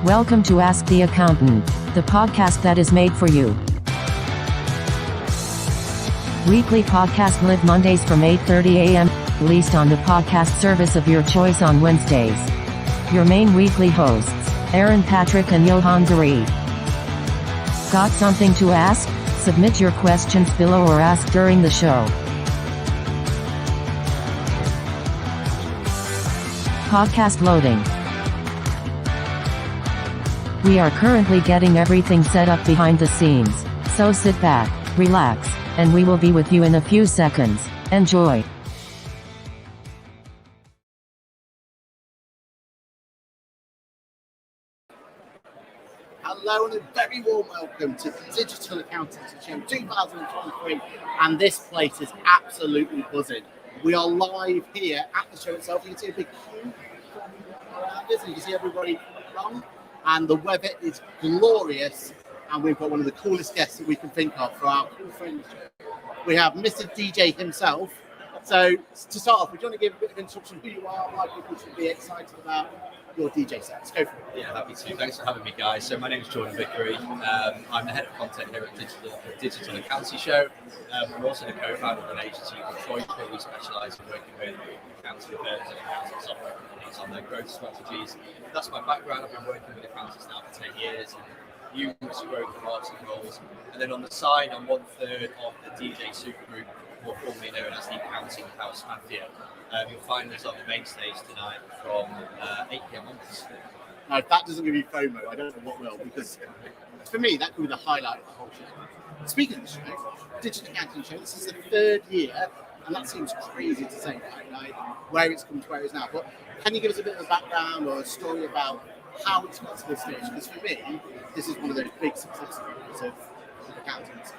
Welcome to Ask the Accountant, the podcast that is made for you. Weekly podcast live Mondays from 8:30 a.m., released on the podcast service of your choice on Wednesdays. Your main weekly hosts, Aaron Patrick and Johann. Got something to ask? Submit your questions below or ask during the show. Podcast loading. We are currently getting everything set up behind the scenes, so sit back, relax, and we will be with you in a few seconds. Enjoy. Hello and a very warm welcome to the Digital Accountancy Show 2023, and this place is absolutely buzzing. We are live here at the show itself. You can see a big queue around us, and you can see everybody around. And the weather is glorious, and we've got one of the coolest guests that we can think of for our cool friends. We have Mr. DJ himself. So to start off, would you want to give a bit of introduction who you are, why people should be excited about your DJ sets? Go for it. Yeah, happy to. Thanks for having me, guys. So my name is Jordan Vickery. I'm the head of content here at Digital Accountancy Show. I'm also the co-founder of an agency called Choice, where we specialise in working with accounting firms and accounting software companies on their growth strategies. That's my background. I've been working with accountants now for 10 years in numerous growth and marketing roles. And then on the side, I'm 1/3 of the DJ supergroup, more formally known as the Accounting House Mafia. You'll find us on the main stage tonight from 8 p.m. onwards. Now, if that doesn't give you FOMO, I don't know what will, because for me, that could be the highlight of the whole show. Speaking of the show, Digital Accounting Show, this is the 3rd year, and that seems crazy to say, right? Where it's come to where it is now. But can you give us a bit of a background or a story about how it's got to this stage? Because for me, this is one of those big success stories of accountants.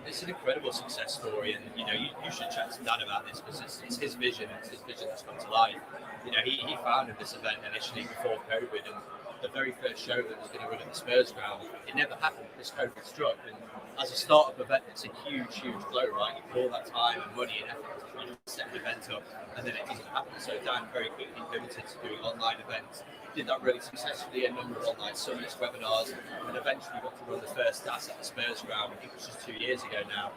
It's an incredible success story, and you should chat to Dan about this because it's his vision. It's his vision that's come to life. He founded this event initially before COVID, and the very first show that was going to run at the Spurs ground, it never happened. This COVID struck, and as a startup event, it's a huge blow, right? You put all that time and money and effort to try and set an event up, and then it doesn't happen. So Dan very quickly pivoted to doing online events. Did that really successfully, a number of online summits, webinars, and eventually got to run the first DAS at the Spurs ground. I think it was just 2 years ago now.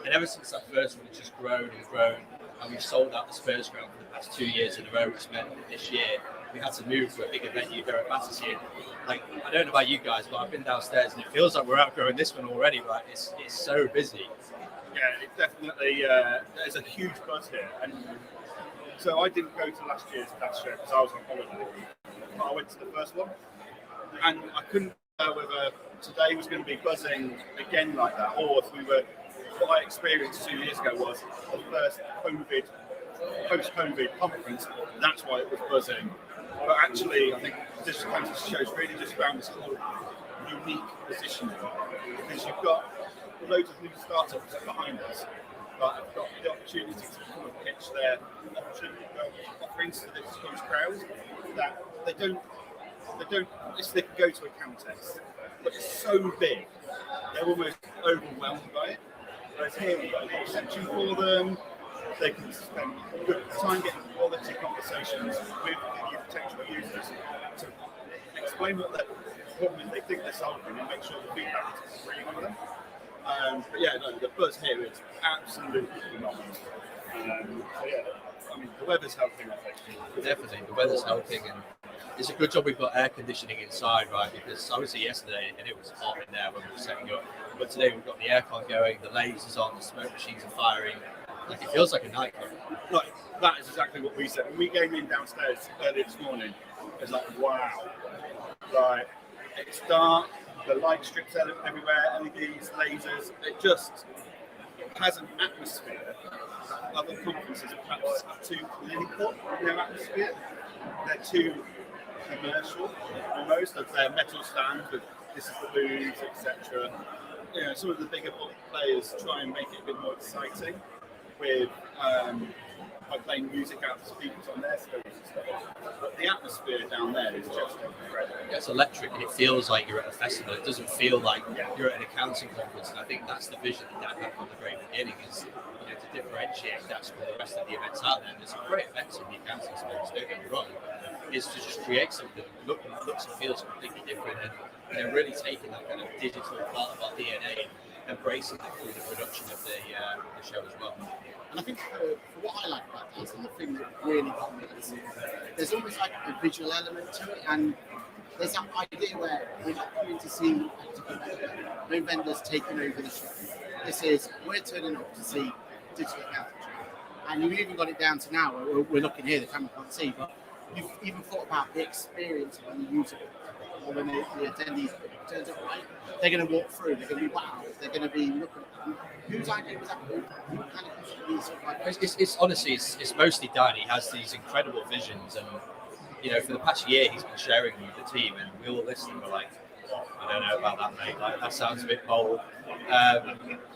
And ever since that first one, it's just grown, and we've sold out the Spurs ground for the past 2 years in a row, which meant that this year we had to move to a bigger venue here at Battersea. Like, I don't know about you guys, but I've been downstairs and it feels like we're outgrowing this one already, right? It's so busy. Yeah, it definitely, there's a huge buzz here. And so I didn't go to last year's DAS show because I was on holiday. But I went to the first one, and I couldn't tell whether today was going to be buzzing again like that, or if we were. What I experienced 2 years ago was the first post-COVID conference. That's why it was buzzing. But actually, I think Digital Accountancy Show's really just found this whole unique positioning because you've got loads of new startups behind us. But I've got the opportunity to come and pitch their offerings to this huge crowd that they don't. They can go to account test, but it's so big, they're almost overwhelmed by it. Whereas here we've got a little section for them. They can spend good time getting quality conversations with your potential users to explain what their problem is they think they're solving and make sure the feedback is agreeing with them. But yeah, no, the buzz here is absolutely phenomenal. So yeah, I mean, the weather's helping, I think. Definitely, the weather's helping, and it's a good job we've got air conditioning inside, right? Because I was here yesterday and it was hot in there when we were setting up. But today we've got the aircon going, the lasers on, the smoke machines are firing. Like, it feels like a nightclub. Like, that is exactly what we said. When we came in downstairs earlier this morning, it was like, wow. Like, it's dark, the light strips everywhere, LEDs, lasers. It just has an atmosphere that other conferences perhaps are too clinical in their atmosphere. They're too commercial, almost, of their metal stand with this is the booze, etc. Some of the bigger players try and make it a bit more exciting with by playing music out of speakers on their stages and stuff. But the atmosphere down there is just incredible. It's electric. It feels like you're at a festival. It doesn't feel like you're at an accounting conference. And I think that's the vision that Dan had from the very beginning, is to differentiate us from the rest of the events out there. There's some great events in the accounting space, don't get me wrong, is to just create something that looks and feels completely different, and really taking that kind of digital part of our DNA and embracing it through the production of the show as well. And I think for what I like about this, and the thing that really got me is there's almost like a visual element to it, and there's that idea where we're not coming to see no vendors taking over the show. This is, we're turning up to see digital accounting. And you've even got it down to now, where we're looking here, the camera can't see, but you've even thought about the experience of when the user or when the attendees turns up, right? They're going to walk through, they're going to be wow, they're going to be looking at them. Whose idea was that? Who kind of these sort of like it's honestly, it's mostly Dan. He has these incredible visions, and for the past year he's been sharing them with the team, and we all listen and we're like, I don't know about that, mate. Like, that sounds a bit bold.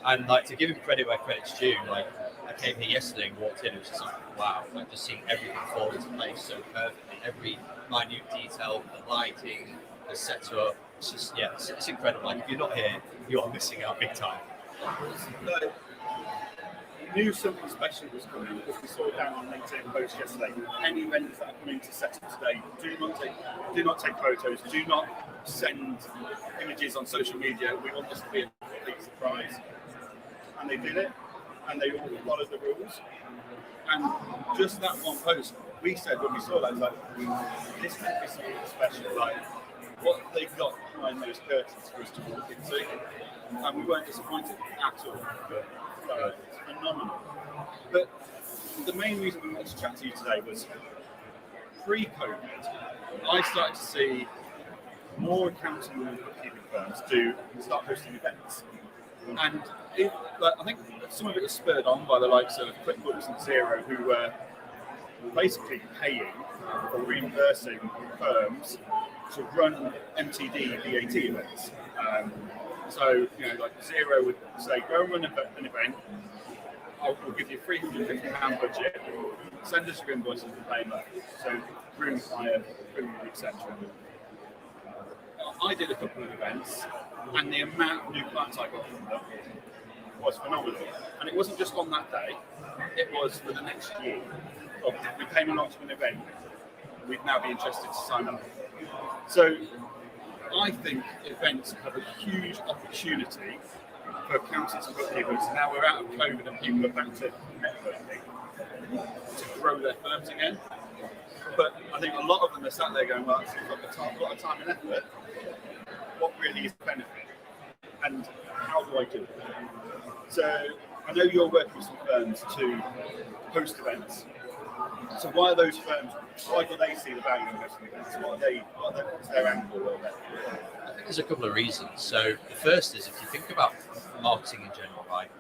And like, to give him credit where credit's due, like, I came here yesterday and walked in and it was just like, wow, like just seeing everything fall into place so perfectly. Every minute detail, the lighting, the setup, it's just, it's incredible. Like, if you're not here, you are missing out big time. Knew something special was coming because we saw down on LinkedIn post yesterday. Any vendors that are coming to set up today, do not take photos, do not send images on social media. We want this to be a complete surprise. And they did it, and they all followed the rules. And just that one post, we said when we saw that, like, this could be something special. Like, what they've got behind those curtains for us to walk into, and we weren't disappointed at all. It's phenomenal. But the main reason we wanted to chat to you today was pre-COVID, I started to see more accounting and bookkeeping firms start hosting events. And I think some of it was spurred on by the likes of QuickBooks and Xero, who were basically paying or reimbursing firms to run MTD VAT events. So, like Xero would say, go and run an event, we'll give you a £350 budget, send us your invoices and payment, so room hire, food, etc. I did a couple of events, and the amount of new clients I got from them was phenomenal. And it wasn't just on that day, it was for the next year. We came along to an event, we'd now be interested to sign up. So I think events have a huge opportunity for accountants and bookkeepers. Now we're out of COVID and people are back to networking to grow their firms again. But I think a lot of them are sat there going, well, it's got a lot of time and effort. What really is the benefit? And how do I do it? So I know you're working with some firms to host events. So why are those firms, why do they see the value in hosting events? What's their angle on that? I think there's a couple of reasons. So the first is, if you think about marketing in general, right?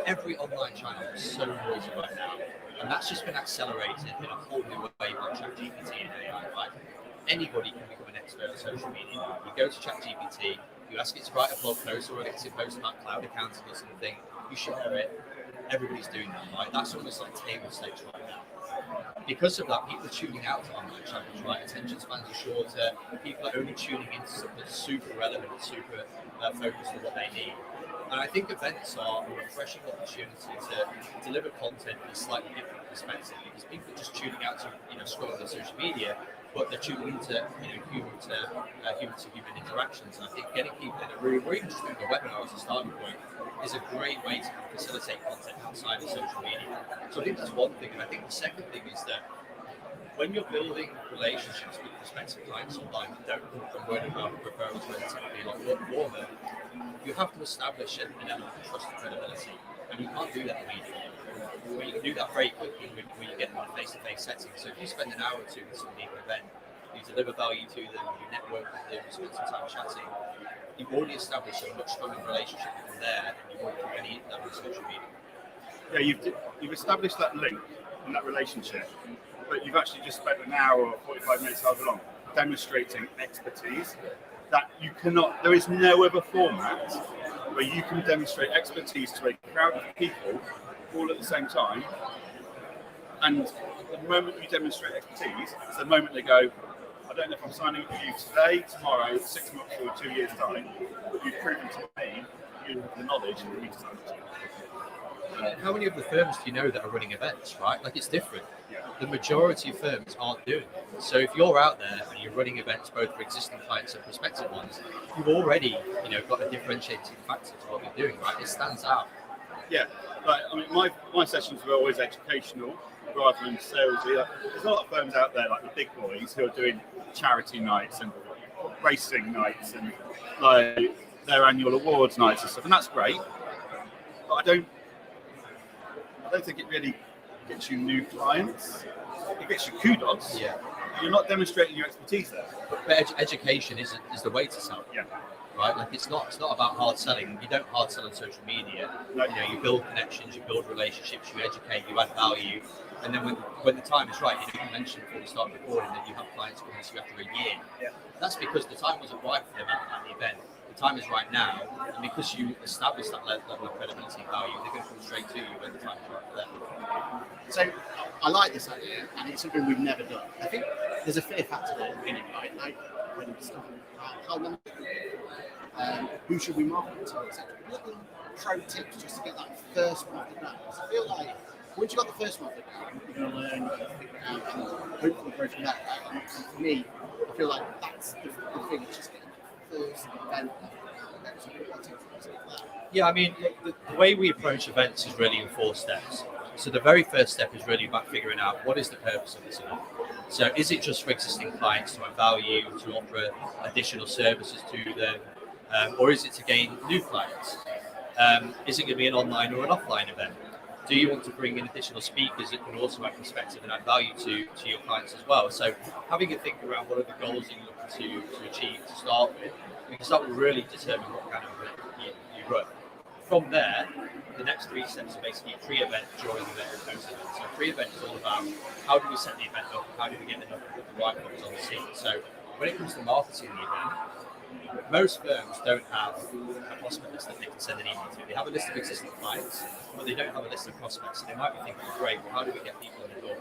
Every online channel is so noisy right now, and that's just been accelerated in a whole new way by ChatGPT and AI, right? Anybody can become an expert on social media. You go to ChatGPT, you ask it to write a blog post or a LinkedIn post about cloud accounting or something, you share it. Everybody's doing that, right? That's almost like table stakes right now. Because of that, people are tuning out to online channels, right? Attention spans are shorter. People are only tuning into something that's super relevant, super focused on what they need. And I think events are a refreshing opportunity to deliver content in a slightly different perspective, because people are just tuning out to, scrolling on social media, but they're tuning into, human to human interactions. And I think getting people in a room, or even just doing a webinar as a starting point, is a great way to facilitate content outside of social media. So I think that's one thing. And I think the second thing is that when you're building relationships with prospective clients online that don't come from word of mouth referrals, where they typically a lot warmer, you have to establish an element of trust and credibility. And you can't do that immediately. Well, you can do that very quickly when you get them in a face-to-face setting. So if you spend an hour or two with somebody at an event, you deliver value to them, you network with them, you spend some time chatting, you've already established a much stronger relationship from there than you would through any level of social media. Yeah, you've established that link and that relationship, but you've actually just spent an hour or 45 minutes, however long, demonstrating expertise that you cannot, there is no other format where you can demonstrate expertise to a crowd of people all at the same time. And the moment you demonstrate expertise, it's the moment they go, I don't know if I'm signing up with you today, tomorrow, 6 months or 2 years' time, but you've proven to me you have the knowledge for me to sign up to you. how many of the firms do you know that are running events, right? Like, it's different. Yeah. The majority of firms aren't doing it. So if you're out there and you're running events both for existing clients and prospective ones, you've already, got a differentiating factor to what you're doing, right? It stands out. Yeah, like, I mean, my sessions were always educational rather than salesy. Like, there's a lot of firms out there, like the big boys, who are doing charity nights and racing nights and like their annual awards nights and stuff, and that's great. But I don't think it really gets you new clients. It gets you kudos. Yeah. You're not demonstrating your expertise there. But education is the way to sell. Yeah. Right, like it's not about hard selling. You don't hard sell on social media. No. You build connections, you build relationships, you educate, you add value, and then when the time is right, you mentioned before we start recording that you have clients coming to you after a year. Yeah. That's because the time wasn't right for them at the event. The time is right now, and because you establish that level of credibility and value, they're going to come straight to you when the time is right for them. So I like this idea, and it's something we've never done. I think there's a fear factor there, right? Like when we start, how long? Who should we market to, etc. Little pro tips just to get that first one off the ground. I feel like once you've got the first one off the ground, you're going to learn, you're going to figure it out, and hopefully grow from there. And for me, I feel like that's the thing, it's just getting that first event. Yeah, I mean, the way we approach events is really in 4 steps. So the very first step is really about figuring out what is the purpose of this event. So is it just for existing clients to add value, to offer additional services to them, or is it to gain new clients? Is it going to be an online or an offline event? Do you want to bring in additional speakers that can also add perspective and add value to your clients as well? So having a think around what are the goals that you're looking to achieve to start with, because that will really determine what kind of event you run. From there, the next 3 steps are basically pre-event, during event, and post-event. So pre-event is all about how do we set the event up, how do we get the right ones on the scene. So when it comes to marketing the event, most firms don't have a prospect list that they can send an email to. They have a list of existing clients, but they don't have a list of prospects. So they might be thinking, great, well, how do we get people in the door?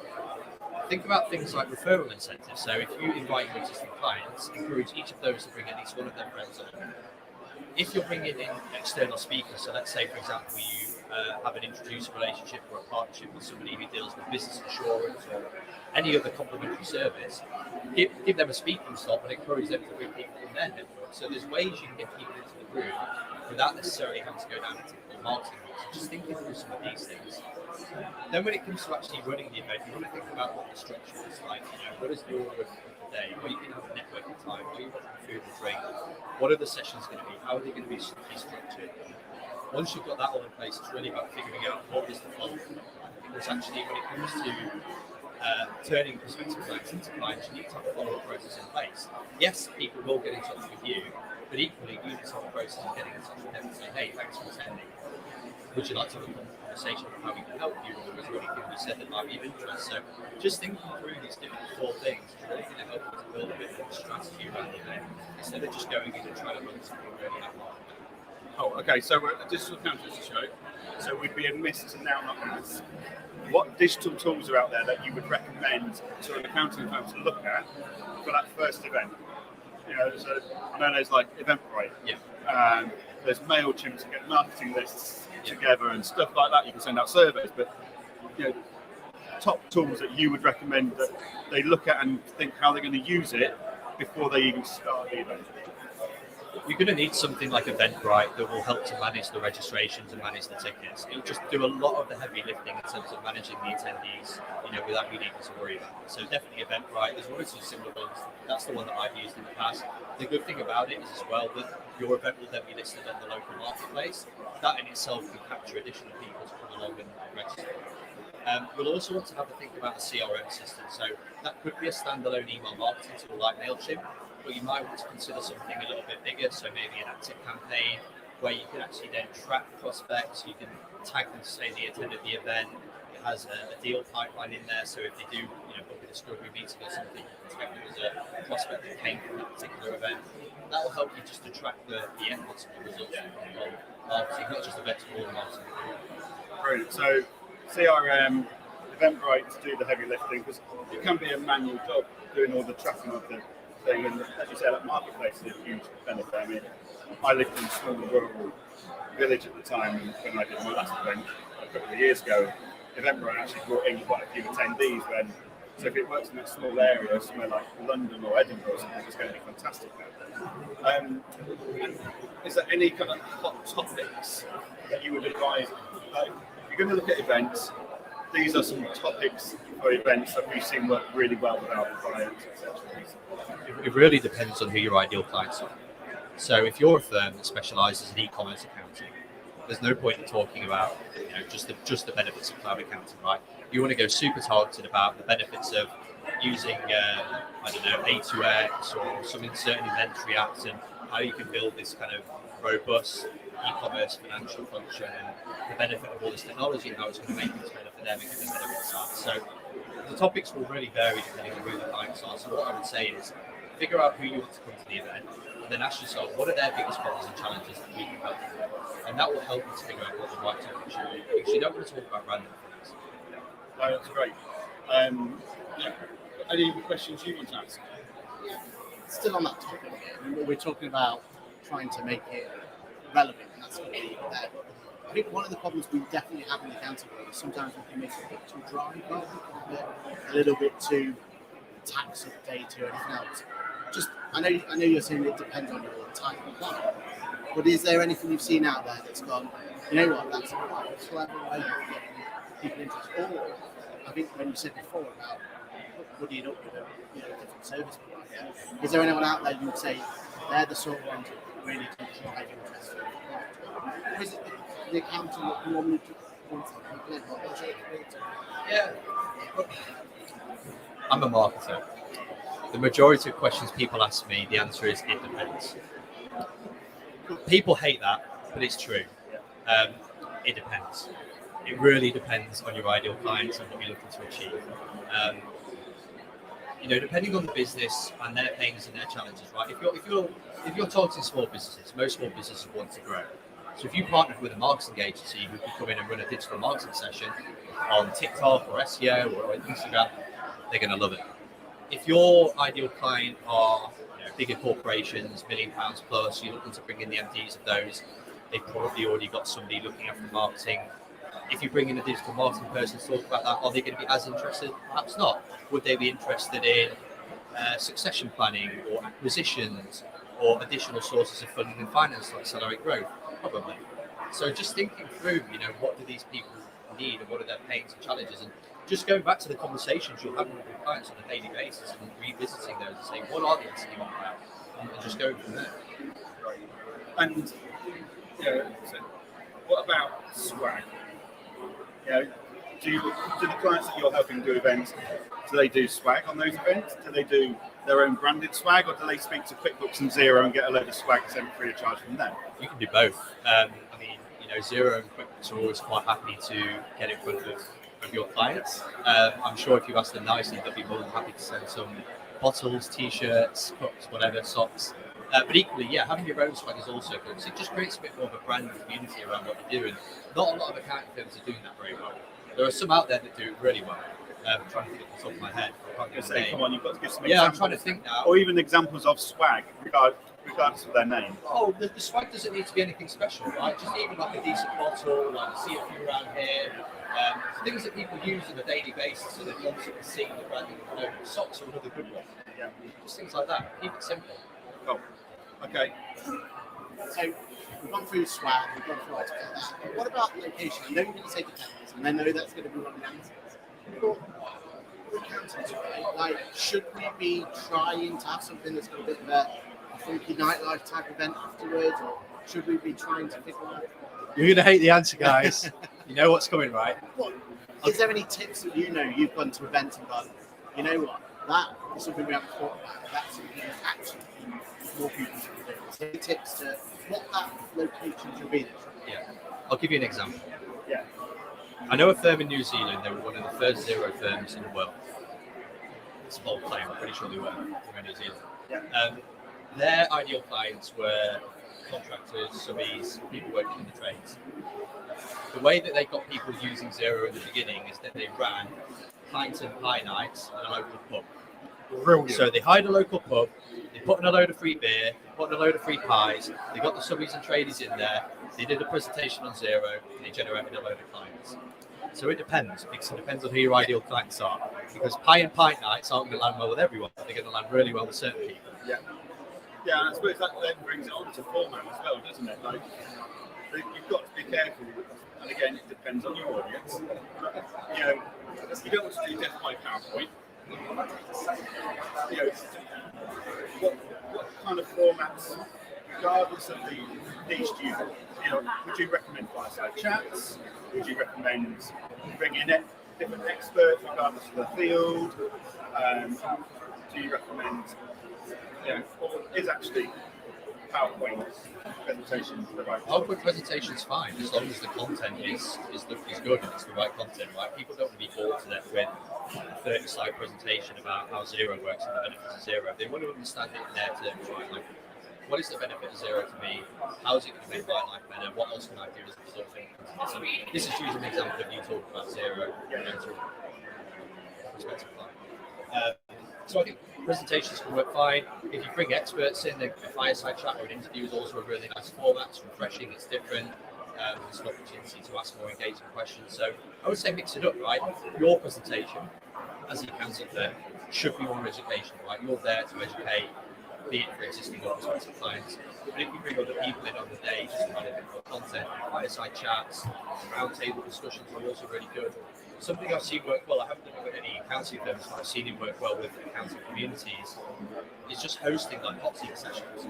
Think about things like referral incentives. So if you invite your existing clients, encourage each of those to bring at least one of their friends on. If you're bringing in external speakers, so let's say, for example, you have an introducer relationship or a partnership with somebody who deals with business insurance or any other complementary service, give them a speaking slot and encourage them to bring people from their network. So there's ways you can get people into the room without necessarily having to go down a typical marketing route. So just thinking through some of these things. Then when it comes to actually running the event, you want to think about what the structure is like. What is the order of the day? Are you going to have a networking time? Are you having food and drink? What are the sessions going to be? How are they going to be structured? Once you've got that all in place, it's really about figuring out what is the flow. Because actually, when it comes to turning prospective clients into clients, you need to have a follow-up process in place. Yes, people will get in touch with you, but equally, you need to have a process of getting in touch with them and say, hey, thanks for attending. Would you like to have a conversation about how we can help you, or is there anything we said that might be of interest? So just thinking through these different 4 things is really going to help you to build a bit of a strategy around the event instead of just going in and trying to run something really half-hearted. Oh, okay, so we're at a digital accountancy show, so we'd be amiss to now not ask what digital tools are out there that you would recommend to an accounting firm to look at for that first event. So I know there's like Eventbrite, there's MailChimp to get marketing lists together and stuff like that. You can send out surveys, but top tools that you would recommend that they look at and think how they're going to use it before they even start the event. You're going to need something like Eventbrite that will help to manage the registrations and manage the tickets. It'll just do a lot of the heavy lifting in terms of managing the attendees, without you needing to worry about it. So definitely Eventbrite. There's 1 or 2 similar ones. That's the one that I've used in the past. The good thing about it is as well that your event will then be listed on the local marketplace. That in itself can capture additional people to come along and register. You'll also want to have a think about a CRM system. So that could be a standalone email marketing tool like MailChimp, but you might want to consider something a little bit bigger, so maybe an active campaign where you can actually then track prospects, you can tag them to say they attended the event, it has a deal pipeline in there, so if they do book a discovery meeting or something, you can tag them as a prospect that came from that particular event. That will help you just to track the efforts and the results of marketing, not just events, but all marketing. Brilliant. So CRM, Eventbrite to do the heavy lifting, because it can be a manual job doing all the tracking of the thing, and as you say, that marketplace is a huge benefit. I mean, I lived in a small rural village at the time when I did my last event, couple of years ago, Eventbrite actually brought in quite a few attendees so if it works in that small area, somewhere like London or Edinburgh or something, it's going to be fantastic now. Is there any kind of hot topics that you would advise? Like, if you're going to look at events, these are some topics for events that we've seen work really well with our clients, etc. It really depends on who your ideal clients are. So if you're a firm that specialises in e-commerce accounting, there's no point in talking about just the benefits of cloud accounting, right? You want to go super targeted about the benefits of using A2X or some certain inventory apps and how you can build this kind of robust e-commerce financial function and the benefit of all this technology and how it's going to make things better for them and give them better insights. So the topics will really vary depending on who the clients are. So what I would say is figure out who you want to come to the event and then ask yourself what are their biggest problems and challenges that we can help them with. And that will help you to figure out what the right topic should be, because you don't want to talk about random things. No, that's great. Any questions you want to ask? Still on that topic, we're talking about trying to make it relevant, and that's going to be there. I think one of the problems we definitely have in the accounting world is sometimes we can make it a bit too dry, a little bit too tax update or anything else. I know you're saying it depends on your type of client, but is there anything you've seen out there that's gone, you know what, that's quite a clever way of getting people interested? Or I think when you said before about buddying up with a different service provider, is there anyone out there you would say they're the sort of ones that really do drive interest? Or is it the accountant that normally wants to complain about budget? Yeah. I'm a marketer. The majority of questions people ask me, the answer is it depends. People hate that, but it's true. It depends. It really depends on your ideal clients and what you're looking to achieve. Depending on the business and their pains and their challenges, right? If you're targeting small businesses, most small businesses want to grow. So if you partnered with a marketing agency who can come in and run a digital marketing session on TikTok or SEO or Instagram, they're going to love it. If your ideal client are bigger corporations, £1 million plus, you're looking to bring in the MDs of those, they've probably already got somebody looking after marketing. If you bring in a digital marketing person to talk about that, are they going to be as interested? Perhaps not. Would they be interested in succession planning or acquisitions or additional sources of funding and finance to accelerate growth? Probably. So just thinking through, what do these people need and what are their pains and challenges, and just going back to the conversations you're having with your clients on a daily basis and revisiting those and saying, what are they asking about? And just going from there. Right. And, so what about swag? Do the clients that you're helping do events, do they do swag on those events? Do they do their own branded swag, or do they speak to QuickBooks and Xero and get a load of swag sent free of charge from them? You can do both. Xero and QuickBooks are always quite happy to get in front of your clients. I'm sure if you ask them nicely, they'll be more than happy to send some bottles, t-shirts, cups, whatever, socks. But equally, having your own swag is also good. So it just creates a bit more of a brand community around what you're doing. Not a lot of accounting firms are doing that very well. There are some out there that do it really well. I'm trying to think off the top of my head. Come on, you've got to give some examples. Yeah, I'm trying to think now. Or even examples of swag, regardless of their name. Oh, the swag doesn't need to be anything special, right? Just even like a decent bottle, like see a few around here. Things that people use on a daily basis so they constantly see the branding of the logo. Socks are another good one. Yeah. Just things like that. Keep it simple. Cool. Okay. So we've gone through swag, we've gone through articles like that. But what about location? I know you're going to say depends, and I know that's going to be one of the answers. But for accountants, right? Like, should we be trying to have something that's got a bit of a funky nightlife type event afterwards, or should we be trying to figure out? You're going to hate the answer, guys. You know what's coming, right? Is there any tips that you've gone to events and gone, you know what, that is something we haven't thought about, that's something that actually more people should do. So any tips to what that location should be? Yeah, I'll give you an example. Yeah. I know a firm in New Zealand, they were one of the first Xero firms in the world. It's a bold claim, I'm pretty sure they were in New Zealand. Yeah. Their ideal clients were contractors, subbies, people working in the trades. The way that they got people using Xero in the beginning is that they ran pints and pie nights at a local pub. Brilliant. So they hired a local pub, they put in a load of free beer, put in a load of free pies. They got the subbies and tradies in there. They did a presentation on Zero, and they generated a load of clients. So it depends, because it depends on who your ideal clients are. Because pie and pint nights aren't going to land well with everyone. They're going to land really well with certain people. Yeah. Yeah, and I suppose that then brings it on to format as well, doesn't it? Like, you've got to be careful, and again, it depends on your audience. You know, you don't want to do death by PowerPoint. You know, what kind of formats, regardless of the niche you know, would you recommend fireside chats? Would you recommend bringing in different experts regardless of the field? Do you recommend, you know, or is actually PowerPoint presentation the right? PowerPoint presentation is fine as long as the content is good and it's the right content, right? People don't want to be bored to death with a 30-slide presentation about how Zero works and the benefits of Zero. They want to understand it in their terms, right? Like, what is the benefit of Zero to me? How is it going to make my life better? What else can I do as a result of it? So this is using an example of you talking about Zero to a prospective client. So I think presentations can work fine. If you bring experts in, a fireside chat or an interview is also a really nice format. It's refreshing, it's different. It's an opportunity to ask more engaging questions. So I would say mix it up, right? Your presentation as the accountant firm should be more educational, right? You're there to educate, be it for existing or prospective clients. But if you bring other people in on the day just to kind of put content, fireside chats, roundtable discussions are also really good. Something I've seen work well, I haven't done it with any accounting firms, but I've seen it work well with accounting communities, is just hosting like hot seat sessions,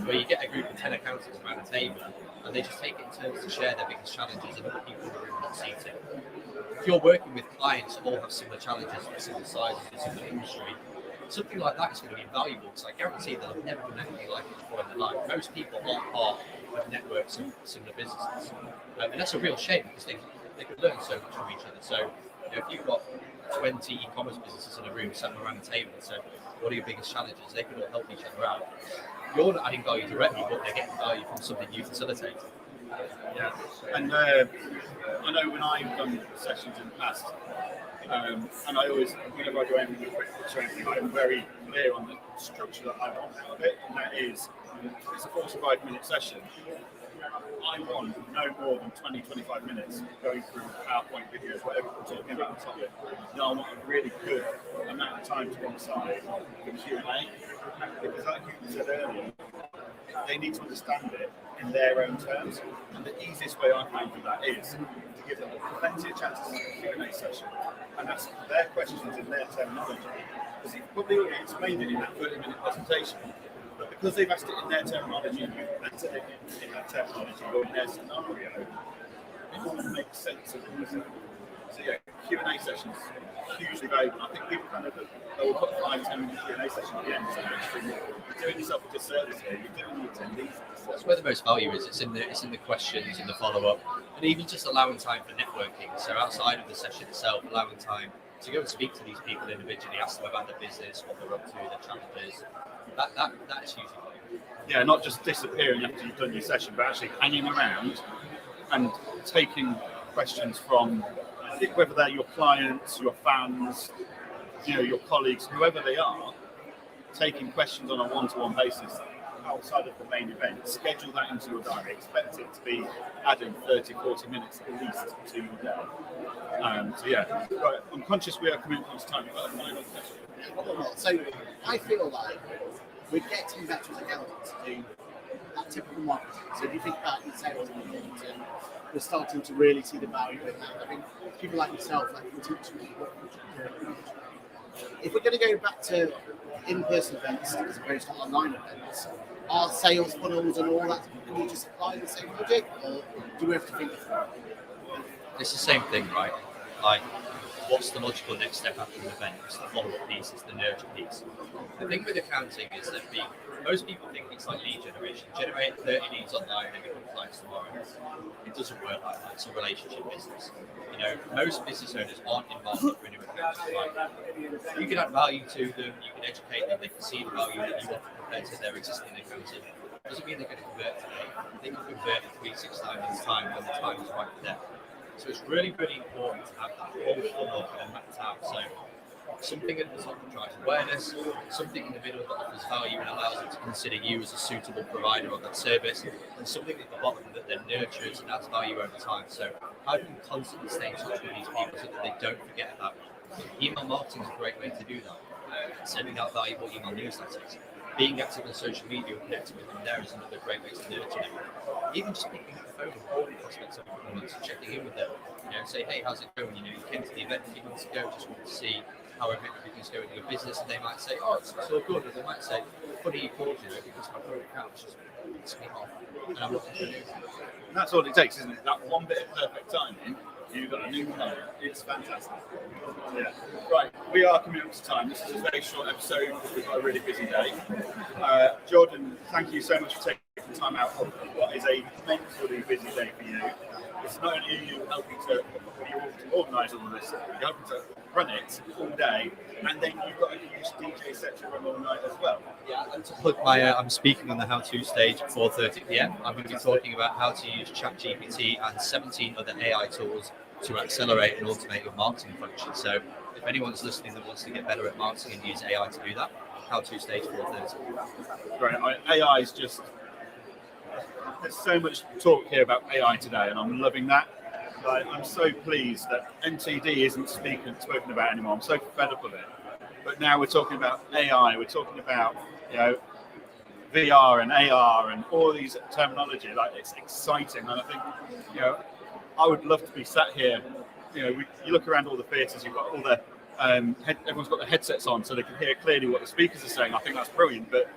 where you get a group of 10 accountants around a table, and they just take it in turns to share their biggest challenges and other people in the room hot seating. If you're working with clients who all have similar challenges, similar sizes, similar industry, something like that is going to be invaluable, because I guarantee they'll have never done anything like it before in their life. Most people aren't part of networks of similar businesses. And that's a real shame, because they could learn so much from each other. So, you know, if you've got 20 e-commerce businesses in a room sat around the table, so what are your biggest challenges? They can all help each other out. You're not adding value directly, but they're getting value from something you facilitate. Yeah, and I know when I've done sessions in the past, and I always, whenever I do anything, a quick pitch or anything, I'm very clear on the structure that I want out of it, and that is, it's a 45-minute session. I want no more than 20-25 minutes going through PowerPoint videos, whatever we're talking about on topic. Then I want a really good amount of time to one side for Q&A, because like you said earlier, they need to understand it in their own terms, and the easiest way I find for that is to give them plenty of chances to Q&A session and ask their questions in their terminology, because you've probably already explained it in that 30-minute presentation. But because they've asked it in their terminology and you've answered it in that terminology or in their scenario, it all makes sense and easy. So yeah, Q&A sessions hugely valuable. I think people kind of will put 5-10 minute Q&A session at the end. So actually, you're doing yourself a disservice here. You're doing the attendees. That's where the most value is. It's in the questions, in the follow-up, and even just allowing time for networking. So outside of the session itself, allowing time to go and speak to these people individually, ask them about their business, what they're up to, their challenges. That is hugely valuable. Yeah, not just disappearing after you've done your session, but actually hanging around and taking questions from, whether they're your clients, your fans, you know, your colleagues, whoever they are, taking questions on a one-to-one basis outside of the main event. Schedule that into your diary. Expect it to be adding 30-40 minutes at least to your day. So yeah, right, I'm conscious we are coming close to time. You've got a final question. So I feel like we're getting better as accountants to do that typical marketing. So if you think about your sales and marketing, we're starting to really see the value in that. I mean, people like yourself, like can teach you what you do. If we're going to go back to in-person events as opposed to online events, are sales funnels and all that, can we just apply the same logic, or do we have to think different? It's the same thing, right? Like, what's the logical next step after an event? It's the follow-up piece, it's the nurture piece. The thing with accounting is that most people think it's like lead generation. Generate 30 leads online and become clients tomorrow. It doesn't work like that. It's a relationship business. You know, most business owners aren't involved in new accounts. Right? You can add value to them, you can educate them, they can see the value that you offer compared to their existing accountant. Doesn't mean they're going to convert today. They can convert in 3-6 months' time when the time is right for them. So it's really, really important to have that whole funnel mapped out. So something at the top that drives awareness, something in the middle that offers value and allows them to consider you as a suitable provider of that service, and something at the bottom that then nurtures and adds value over time. So how can we constantly stay in touch with these people so that they don't forget about you? Email marketing is a great way to do that. Sending out valuable email newsletters, being active on social media and connecting with them there is another great way to nurture them. Even just picking up the phone and calling prospects every couple of months and checking in with them, say, hey, how's it going? You came to the event a few months ago, just want to see how everything's going in your business, and they might say, oh, it's all good, or they might say, funny you called, because my current account was just pissing me off, and I'm looking for a new one. And that's all it takes, isn't it? That one bit of perfect timing, you've got a new one. It's fantastic. Yeah. Right, we are coming up to time. This is a very short episode because we've got a really busy day. Jordan, thank you so much for taking the time out of what is a mentally busy day for you. It's not only you helping to organise all of this, you're helping to run it all day, and then you've got a huge DJ set to run all night as well. Yeah, and to plug I'm speaking on the How-To stage at 4:30 p.m. I'm going to be talking about how to use ChatGPT and 17 other AI tools to accelerate and automate your marketing function. So if anyone's listening that wants to get better at marketing and use AI to do that, How-To stage 4:30. Right, AI is just... There's so much talk here about AI today, and I'm loving that. I'm so pleased that MTD isn't spoken about anymore. I'm so fed up with it. But now we're talking about AI. We're talking about VR and AR and all these terminology. It's exciting, and I think I would love to be sat here. You look around all the theatres. You've got all the everyone's got their headsets on, so they can hear clearly what the speakers are saying. I think that's brilliant. But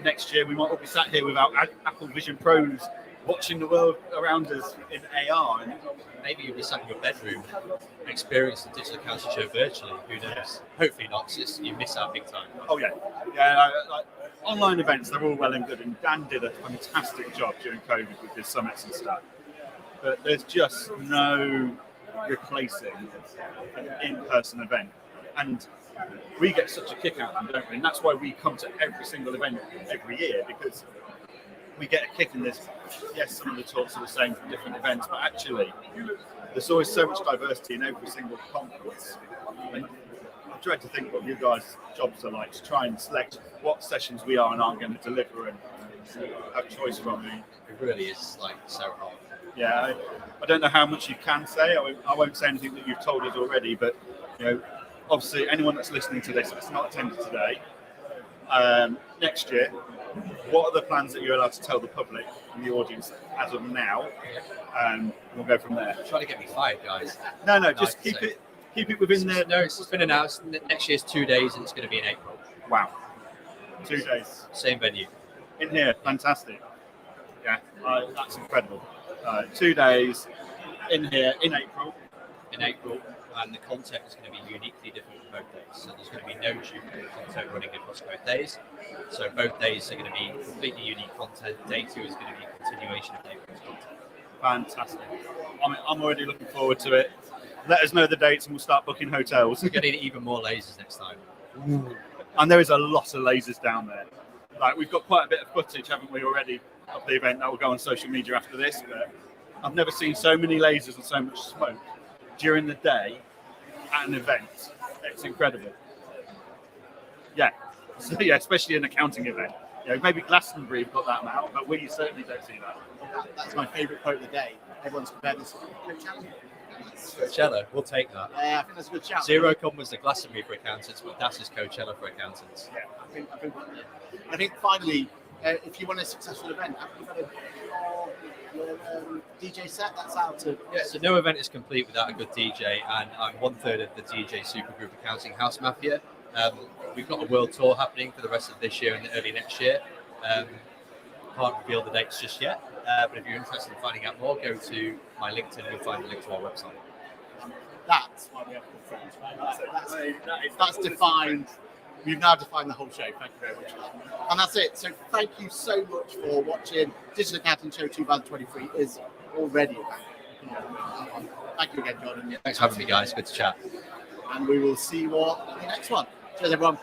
next year we might all be sat here with our Apple Vision Pros, watching the world around us in AR, and maybe you'll be sat in your bedroom and experience the digital accounting show virtually. Who knows? Hopefully not, because you miss out big time. Oh yeah. Online events, they're all well and good, and Dan did a fantastic job during COVID with his summits and stuff. But there's just no replacing an in-person event, and we get such a kick out of them, don't we? And that's why we come to every single event every year, because we get a kick in this. Yes, some of the talks are the same from different events, but actually there's always so much diversity in every single conference. And I dread to think what you guys' jobs are like, to try and select what sessions we are and aren't going to deliver and have choice from. It really is so hard. Yeah, I don't know how much you can say. I won't say anything that you've told us already, but obviously anyone that's listening to this that's not attended today, next year, what are the plans that you're allowed to tell the public and the audience as of now? And we'll go from there. You're trying to get me fired, guys. No, just keep it within there. No, it's been announced. Next year's 2 days, and it's going to be in April. Wow, 2 days. Same venue. In here, fantastic. Yeah, that's incredible. 2 days in here in April. And the content is going to be uniquely different for both days. So there's going to be no duplicate content running across both days. So both days are going to be completely unique content. Day 2 is going to be a continuation of day 1's content. Fantastic. I'm already looking forward to it. Let us know the dates and we'll start booking hotels. We're going to need even more lasers next time. And there is a lot of lasers down there. We've got quite a bit of footage, haven't we, already, of the event that will go on social media after this. But I've never seen so many lasers and so much smoke during the day at an event. It's incredible. Yeah. So, especially an accounting event. Maybe Glastonbury have got that amount, but we certainly don't see that. That's my favourite quote of the day. Everyone's compared this to Coachella. Coachella, we'll take that. Yeah, I think that's a good shout. Xerocon was the Glastonbury for accountants, but that's just Coachella for accountants. Yeah, I think finally, if you want a successful event, have you got your DJ set? That's out to... Yeah, so no event is complete without a good DJ, and I'm 1/3 of the DJ supergroup Accounting House Mafia. We've got a world tour happening for the rest of this year and early next year. Can't reveal the dates just yet, but if you're interested in finding out more, go to my LinkedIn. You'll find a link to our website. That's why we have good friends, right? That's defined. We've now defined the whole show. Thank you very much. And that's it. So thank you so much for watching. Digital Accounting Show 2023 is already about. Thank you again, Jordan. Thanks for having me, guys. Good to chat. And we will see you all in the next one. Cheers, everyone.